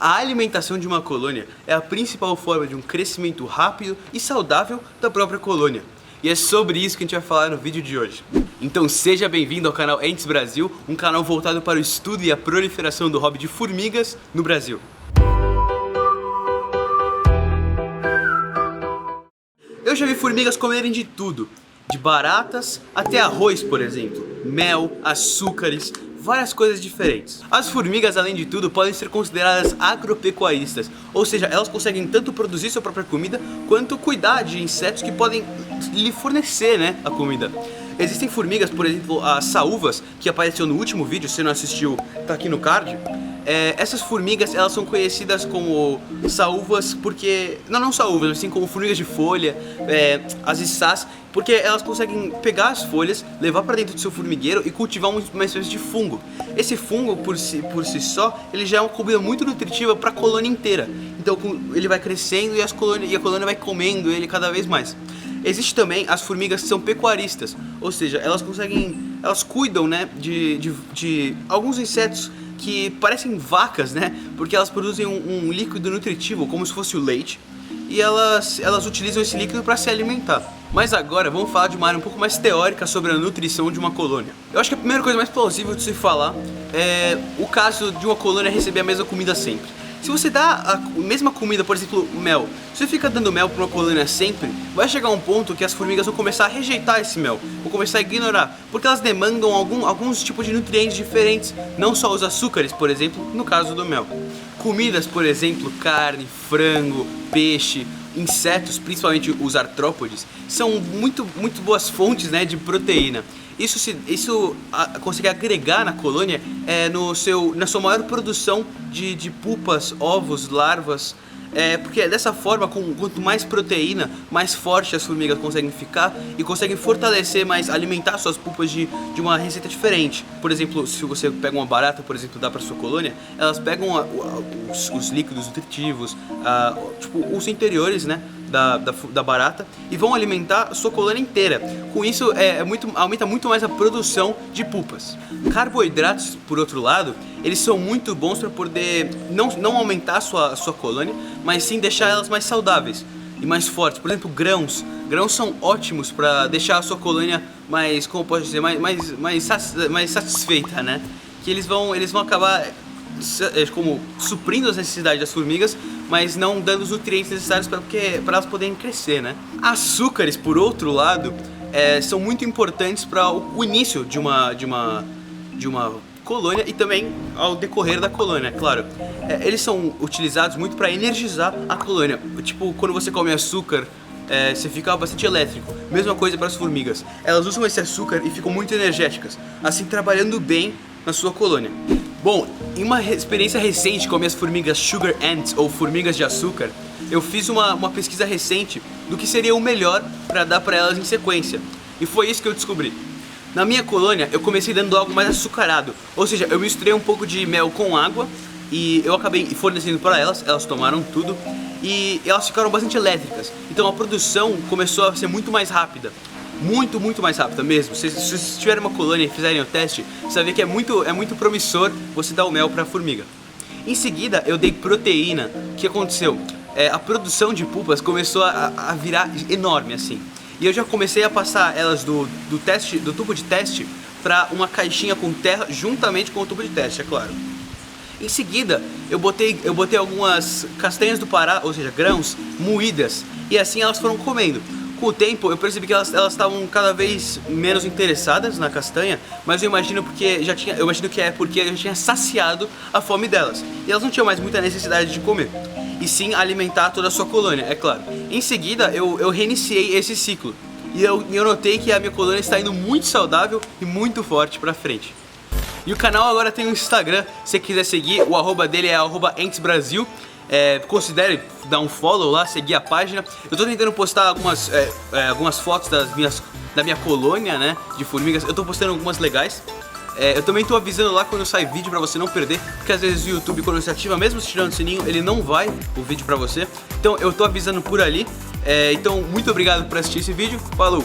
A alimentação de uma colônia é a principal forma de um crescimento rápido e saudável da própria colônia. E é sobre isso que a gente vai falar no vídeo de hoje. Então seja bem-vindo ao canal Ants Brasil, um canal voltado para o estudo e a proliferação do hobby de formigas no Brasil. Eu já vi formigas comerem de tudo, de baratas até arroz, por exemplo, mel, açúcares, várias coisas diferentes. As formigas, além de tudo, podem ser consideradas agropecuaristas, ou seja, elas conseguem tanto produzir sua própria comida, quanto cuidar de insetos que podem lhe fornecer, né, a comida. Existem formigas, por exemplo, as saúvas, que apareceu no último vídeo, se você não assistiu, tá aqui no card. Essas formigas, elas são conhecidas como saúvas porque... Não saúvas, assim como formigas de folha, as içás, porque elas conseguem pegar as folhas, levar para dentro do seu formigueiro e cultivar uma espécie de fungo. Esse fungo, por si só, ele já é uma comida muito nutritiva para a colônia inteira. Então ele vai crescendo e a colônia vai comendo ele cada vez mais. Existe também as formigas que são pecuaristas, ou seja, elas cuidam, né, de alguns insetos que parecem vacas, né, porque elas produzem um líquido nutritivo, como se fosse o leite, e elas utilizam esse líquido para se alimentar. Mas agora vamos falar de uma área um pouco mais teórica sobre a nutrição de uma colônia. Eu acho que a primeira coisa mais plausível de se falar é o caso de uma colônia receber a mesma comida sempre. Se você dá a mesma comida, por exemplo, mel, se você fica dando mel para uma colônia sempre, vai chegar um ponto que as formigas vão começar a rejeitar esse mel, vão começar a ignorar, porque elas demandam alguns tipos de nutrientes diferentes, não só os açúcares, por exemplo, no caso do mel. Comidas, por exemplo, carne, frango, peixe, insetos, principalmente os artrópodes, são muito boas fontes, né, de proteína. Isso consegue agregar na colônia na sua maior produção de pupas, ovos, larvas, porque dessa forma, quanto mais proteína, mais forte as formigas conseguem ficar e conseguem fortalecer mais, alimentar suas pupas de uma receita diferente. Por exemplo, se você pega uma barata, por exemplo, dá para sua colônia, elas pegam os líquidos nutritivos, tipo os interiores, né, da barata, e vão alimentar a sua colônia inteira. Com isso aumenta muito mais a produção de pupas. Carboidratos, por outro lado, eles são muito bons para poder não aumentar a sua colônia, mas sim deixar elas mais saudáveis e mais fortes. Por exemplo, grãos são ótimos para deixar a sua colônia mais, como pode dizer, mais satisfeita, né? Que eles vão acabar como suprindo as necessidades das formigas, mas não dando os nutrientes necessários para elas poderem crescer, né? Açúcares, por outro lado, são muito importantes para o início de uma colônia e também ao decorrer da colônia, claro. Eles são utilizados muito para energizar a colônia. Tipo, quando você come açúcar, você fica bastante elétrico. Mesma coisa para as formigas. Elas usam esse açúcar e ficam muito energéticas, assim trabalhando bem na sua colônia. Bom, em uma experiência recente com minhas formigas Sugar Ants, ou formigas de açúcar, eu fiz uma pesquisa recente do que seria o melhor para dar para elas em sequência. E foi isso que eu descobri. Na minha colônia, eu comecei dando algo mais açucarado, ou seja, eu misturei um pouco de mel com água e eu acabei fornecendo para elas tomaram tudo e elas ficaram bastante elétricas. Então a produção começou a ser muito mais rápida. Muito mais rápida mesmo. Se vocês tiverem uma colônia e fizerem o teste, você vai ver que é muito promissor você dar o mel para a formiga. Em seguida, eu dei proteína. O que aconteceu? A produção de pupas começou a virar enorme assim. E eu já comecei a passar elas do tubo de teste para uma caixinha com terra juntamente com o tubo de teste, é claro. Em seguida, eu botei algumas castanhas do Pará, ou seja, grãos moídas, e assim elas foram comendo. Com o tempo eu percebi que elas estavam cada vez menos interessadas na castanha, mas eu imagino que é porque eu já tinha saciado a fome delas. E elas não tinham mais muita necessidade de comer, e sim alimentar toda a sua colônia, é claro. Em seguida eu reiniciei esse ciclo, e eu notei que a minha colônia está indo muito saudável e muito forte pra frente. E o canal agora tem um Instagram, se você quiser seguir, o arroba dele é @antsbrasil. Considere dar um follow lá, seguir a página. Eu tô tentando postar algumas fotos da minha colônia, né, de formigas. Eu tô postando algumas legais. Eu também tô avisando lá quando sai vídeo pra você não perder, porque às vezes o YouTube, quando você ativa, mesmo se tirando o sininho, ele não vai o vídeo pra você. Então eu tô avisando por ali. Então muito obrigado por assistir esse vídeo. Falou!